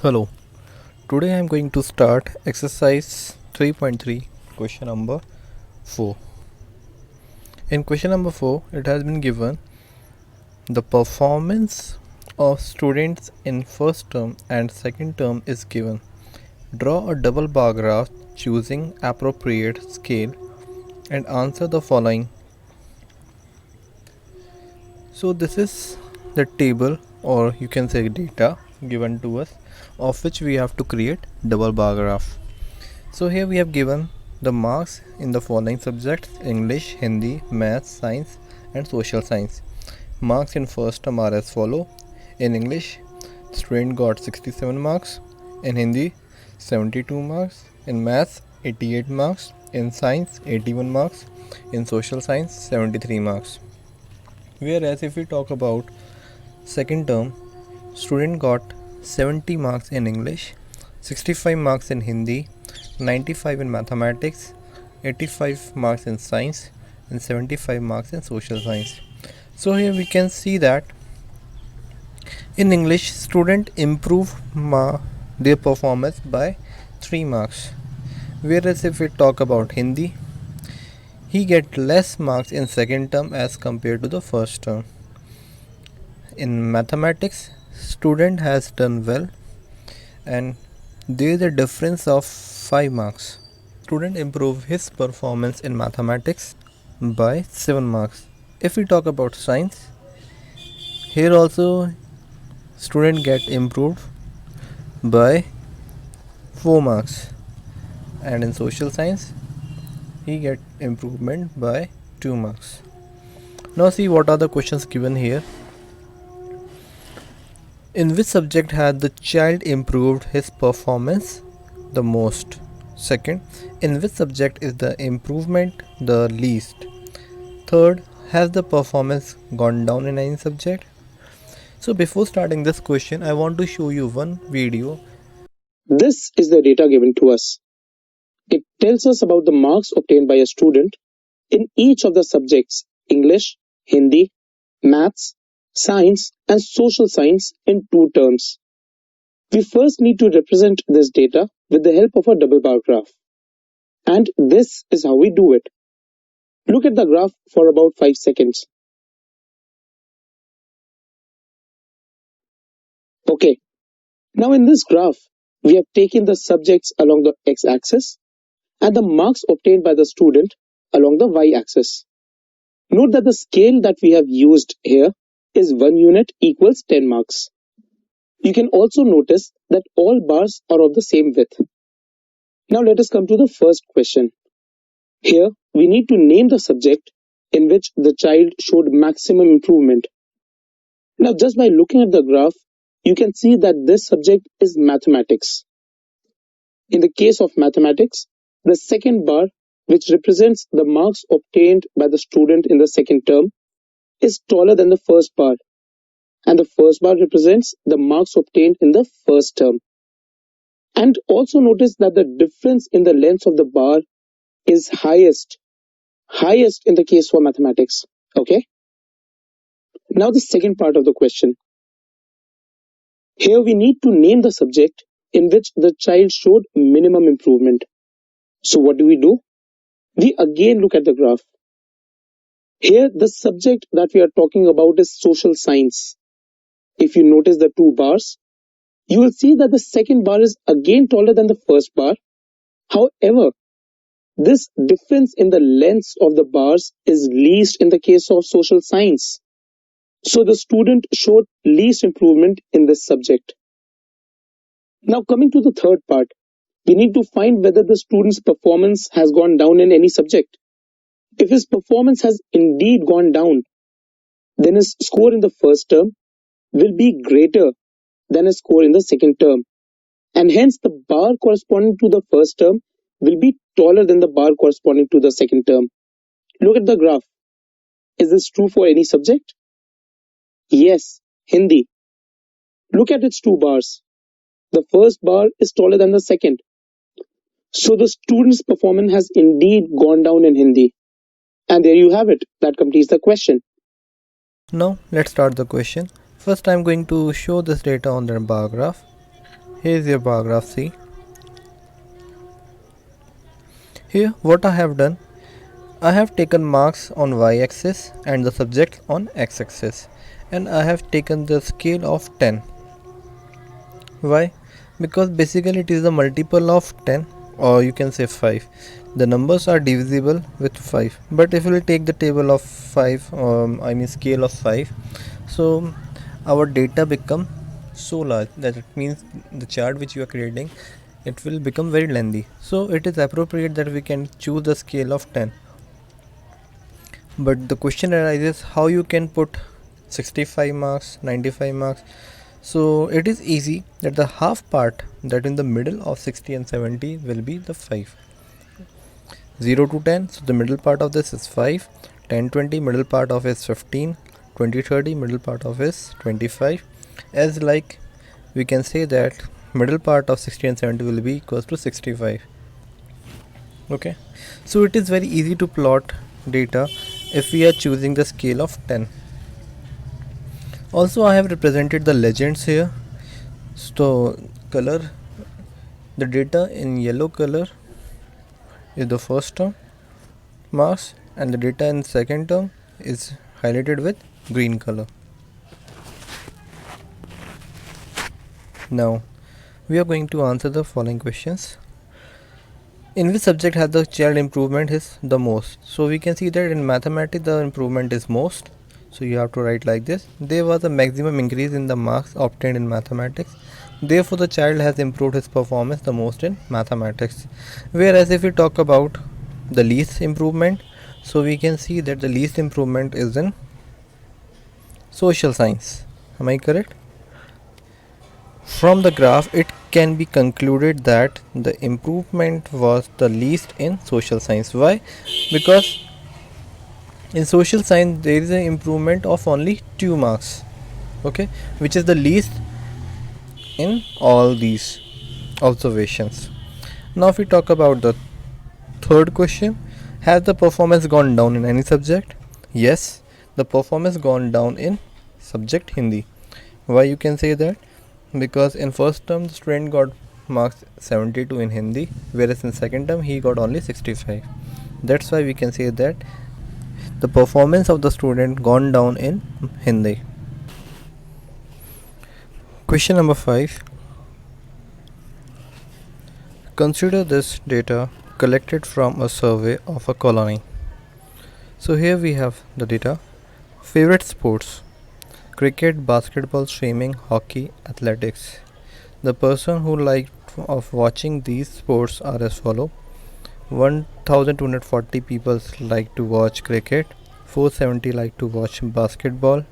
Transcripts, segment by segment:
Hello, today I am going to start exercise 3.3, question number 4. In question number 4, it has been given the performance of students in first term and second term is given. Draw a double bar graph choosing appropriate scale and answer the following. So this is the table, or you can say data given to us, of which we have to create double bar graph. So here we have given the marks in the following subjects: English, Hindi, Maths, Science and Social Science. Marks in first term are as follow. In English, student got 67 marks. In Hindi, 72 marks. In Maths, 88 marks. In Science, 81 marks. In Social Science, 73 marks. Whereas if we talk about second term, student got 70 marks in English, 65 marks in Hindi, 95 in mathematics, 85 marks in science and 75 marks in social science. So here we can see that in English student improve their performance by 3 marks, whereas if we talk about Hindi, he get less marks in second term as compared to the first term. In mathematics, student has done well and there is a difference of 5 marks. Student improve his performance in mathematics by 7 marks. If we talk about science, here also student get improved by 4 marks, and in social science he get improvement by 2 marks. Now see what are the questions given here. In which subject had the child improved his performance the most? Second, in which subject is the improvement the least? Third, has the performance gone down in any subject? So before starting this question, I want to show you one video. This is the data given to us. It tells us about the marks obtained by a student in each of the subjects English, Hindi, Maths, Science and Social Science in 2 terms. We first need to represent this data with the help of a double bar graph. And this is how we do it. Look at the graph for about 5 seconds. Okay, now in this graph, we have taken the subjects along the x-axis and the marks obtained by the student along the y-axis. Note that the scale that we have used here is 1 unit equals 10 marks. You can also notice that all bars are of the same width. Now let us come to the first question. Here we need to name the subject in which the child showed maximum improvement. Now just by looking at the graph, you can see that this subject is mathematics. In the case of mathematics, the second bar, which represents the marks obtained by the student in the second term, is taller than the first bar, and the first bar represents the marks obtained in the first term. And also notice that the difference in the length of the bar is highest in the case for mathematics. Okay? Now the second part of the question. Here we need to name the subject in which the child showed minimum improvement. So what do? We again look at the graph. Here the subject that we are talking about is social science. If you notice the 2 bars, you will see that the second bar is again taller than the first bar. However, this difference in the lengths of the bars is least in the case of social science. So the student showed least improvement in this subject. Now coming to the third part, we need to find whether the student's performance has gone down in any subject. If his performance has indeed gone down, then his score in the first term will be greater than his score in the second term, and hence the bar corresponding to the first term will be taller than the bar corresponding to the second term. Look at the graph. Is this true for any subject? Yes, Hindi. Look at its 2 bars. The first bar is taller than the second. So the student's performance has indeed gone down in Hindi. And there you have it. That completes the question. Now let's start the question. First I'm going to show this data on the bar graph. Here is your bar graph. See here what I have done. I have taken marks on y-axis and the subject on x-axis, and I have taken the scale of 10. Why? Because basically it is a multiple of 10, or you can say 5. The numbers are divisible with 5, but if we will take the table of 5, I mean scale of 5, so our data become so large that it means the chart which you are creating, it will become very lengthy. So it is appropriate that we can choose the scale of 10. But the question arises, how you can put 65 marks, 95 marks. So it is easy that the half part, that in the middle of 60 and 70, will be the 5. 0 to 10, so the middle part of this is 5. 10 20, middle part of is 15. 20 30, middle part of is 25. As like we can say that middle part of 60 and 70 will be equals to 65. Okay, so it is very easy to plot data if we are choosing the scale of 10. Also I have represented the legends here. So color, the data in yellow color is the first term marks, and the data in second term is highlighted with green color. Now we are going to answer the following questions. In which subject has the child improvement is the most? So we can see that in mathematics the improvement is most. So you have to write like this. There was a maximum increase in the marks obtained in mathematics. Therefore the child has improved his performance the most in mathematics. Whereas if we talk about the least improvement, so we can see that the least improvement is in social science. Am I correct? From the graph, it can be concluded that the improvement was the least in social science. Why? Because in social science there is an improvement of only 2 marks, okay, which is the least in all these observations. Now if we talk about the third question, has the performance gone down in any subject? Yes, the performance gone down in subject Hindi. Why you can say that? Because in first term the student got marks 72 in Hindi, whereas in second term he got only 65. That's why we can say that the performance of the student gone down in Hindi. Question number 5. Consider this data collected from a survey of a colony. So here we have the data. Favorite sports: cricket, basketball, swimming, hockey, athletics. The person who liked of watching these sports are as follow. 1240 people like to watch cricket, 470 like to watch basketball,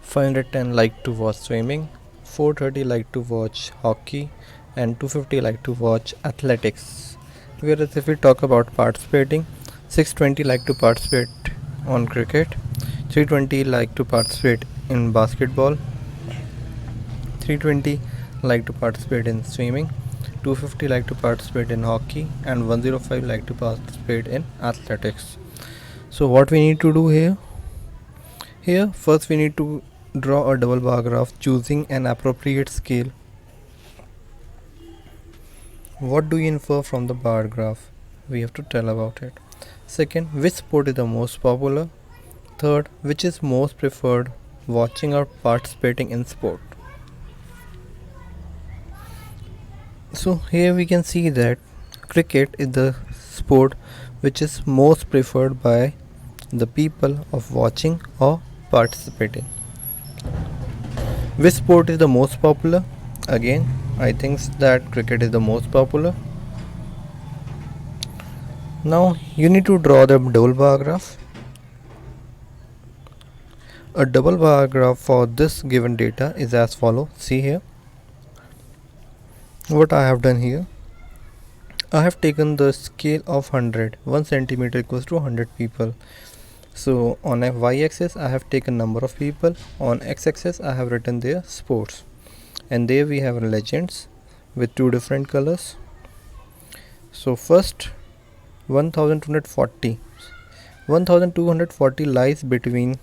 510 like to watch swimming, 430 like to watch hockey, and 250 like to watch athletics. Whereas if we talk about participating, 620 like to participate on cricket, 320 like to participate in basketball, 320 like to participate in swimming, 250 like to participate in hockey, and 105 like to participate in athletics. So what we need to do here first we need to draw a double bar graph choosing an appropriate scale. What do you infer from the bar graph? We have to tell about it. Second, which sport is the most popular? Third, which is most preferred, watching or participating in sport? So here we can see that cricket is the sport which is most preferred by the people of watching or participating. Which sport is the most popular? Again, I think that cricket is the most popular. Now you need to draw the double bar graph. A double bar graph for this given data is as follows. See here what I have done here. I have taken the scale of 100. 1 centimeter equals to 100 people. So on a y-axis I have taken number of people, on x-axis I have written their sports, and there we have legends with 2 different colors. So first 1240. 1240 lies between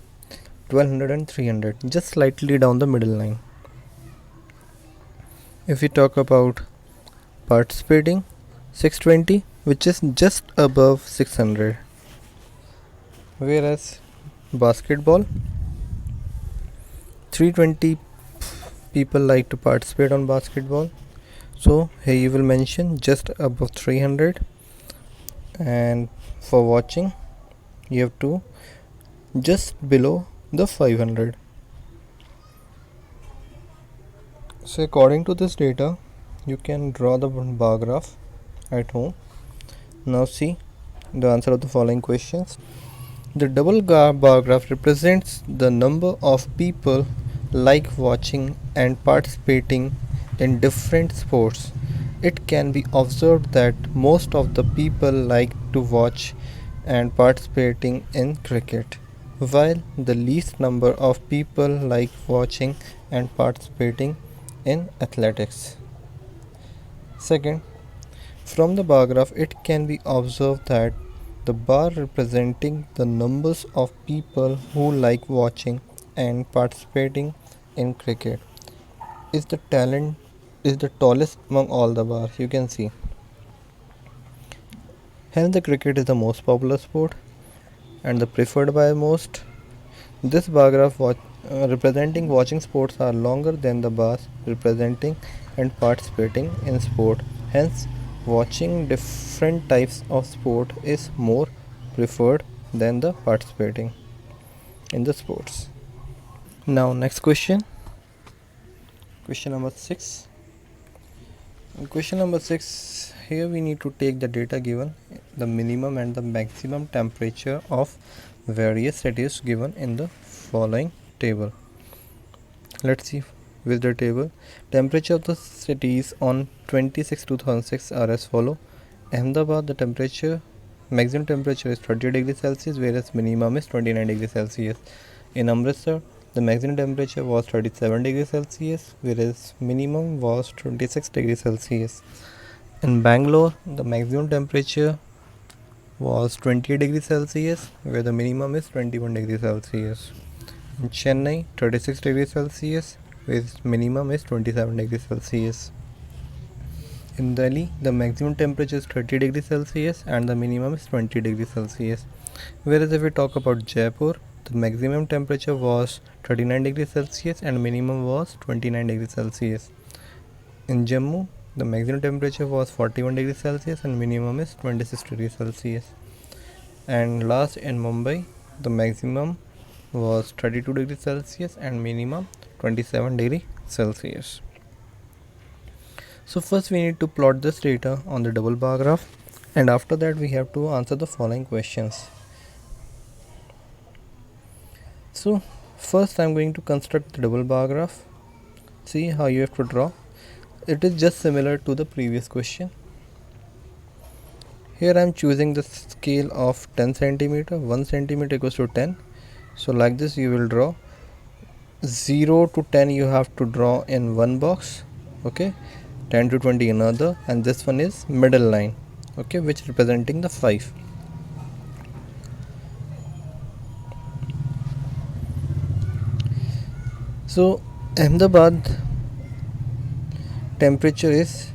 1200 and 300, just slightly down the middle line. If we talk about participating, 620, which is just above 600. Whereas basketball, 320 people like to participate on basketball. So here you will mention just above 300, and for watching you have to just below the 500. So according to this data, you can draw the bar graph at home. Now see the answer of the following questions. The double bar graph represents the number of people like watching and participating in different sports. It can be observed that most of the people like to watch and participating in cricket, while the least number of people like watching and participating in athletics. Second, from the bar graph, it can be observed that the bar representing the numbers of people who like watching and participating in cricket is the tallest among all the bars. You can see. Hence, the cricket is the most popular sport and the preferred by most. This bar graph representing watching sports are longer than the bars representing and participating in sport. Hence, watching different types of sport is more preferred than the participating in the sports. Now, next question. Question number 6. In question number 6, here we need to take the data given, the minimum and the maximum temperature of various cities given in the following table. Let's see with the table. Temperature of the cities on 26/2006 are as follow. Ahmedabad, the maximum temperature is 30 degrees Celsius, whereas minimum is 29 degrees Celsius. In Amritsar, the maximum temperature was 37 degrees Celsius, whereas minimum was 26 degrees Celsius. In Bangalore, the maximum temperature was 20 degrees Celsius, where the minimum is 21 degrees Celsius. In Chennai, 36 degrees Celsius, with minimum is 27 degrees Celsius. In Delhi, the maximum temperature is 30 degrees Celsius and the minimum is 20 degrees Celsius. Whereas if we talk about Jaipur, the maximum temperature was 39 degrees Celsius and minimum was 29 degrees Celsius. In Jammu, the maximum temperature was 41 degrees Celsius and minimum is 26 degrees Celsius. And last, in Mumbai, the maximum was 32 degrees Celsius and minimum 27 degrees Celsius. So first we need to plot this data on the double bar graph, and after that we have to answer the following questions. So first I'm going to construct the double bar graph. See how you have to draw. It is just similar to the previous question. Here I'm choosing the scale of 10 centimeter. 1 centimeter equals to 10. So like this you will draw 0 to 10. You have to draw in one box, okay, 10 to 20 another, and this one is middle line, okay, which representing the 5. So Ahmedabad temperature is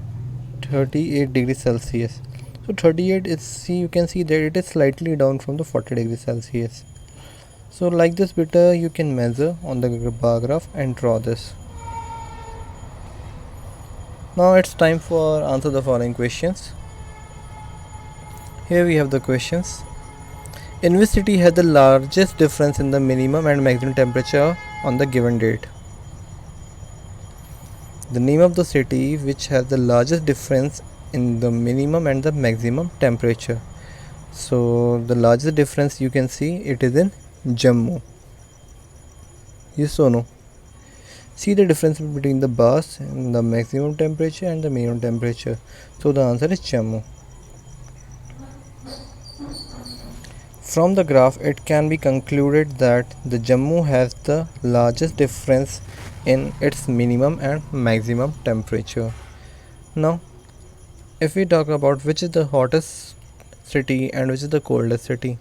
38 degrees Celsius. So 38 is, see, you can see that it is slightly down from the 40 degrees Celsius. So like this better you can measure on the bar graph and draw this. Now it's time for answer the following questions. Here we have the questions. In which city has the largest difference in the minimum and maximum temperature on the given date? The name of the city which has the largest difference in the minimum and the maximum temperature. So the largest difference you can see it is in Jammu. Yes or no? See the difference between the bars and the maximum temperature and the minimum temperature. So the answer is Jammu. From the graph, it can be concluded that the Jammu has the largest difference in its minimum and maximum temperature. Now, if we talk about which is the hottest city and which is the coldest city.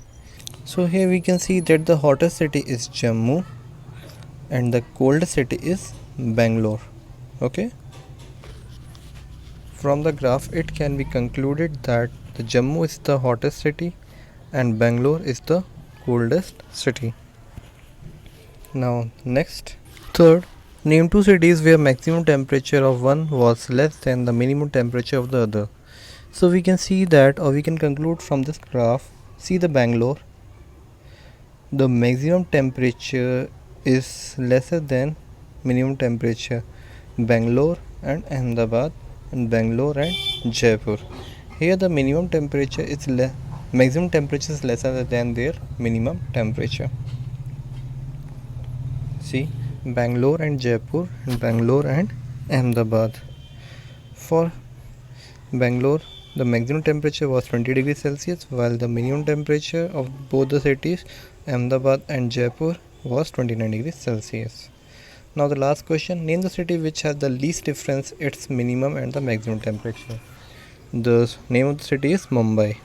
So here we can see that the hottest city is Jammu and the coldest city is Bangalore. Okay. From the graph, it can be concluded that the Jammu is the hottest city and Bangalore is the coldest city. Now, next. Third, name two cities where maximum temperature of one was less than the minimum temperature of the other. So we can see that, or we can conclude from this graph. See the Bangalore. The maximum temperature is lesser than minimum temperature. Bangalore and Ahmedabad, and Bangalore and Jaipur. Here the minimum temperature is maximum temperature is lesser than their minimum temperature. See, Bangalore and Jaipur, and Bangalore and Ahmedabad. For Bangalore, the maximum temperature was 20 degrees Celsius, while the minimum temperature of both the cities, Ahmedabad and Jaipur, was 29 degrees Celsius. Now the last question, name the city which has the least difference its minimum and the maximum temperature. The name of the city is Mumbai.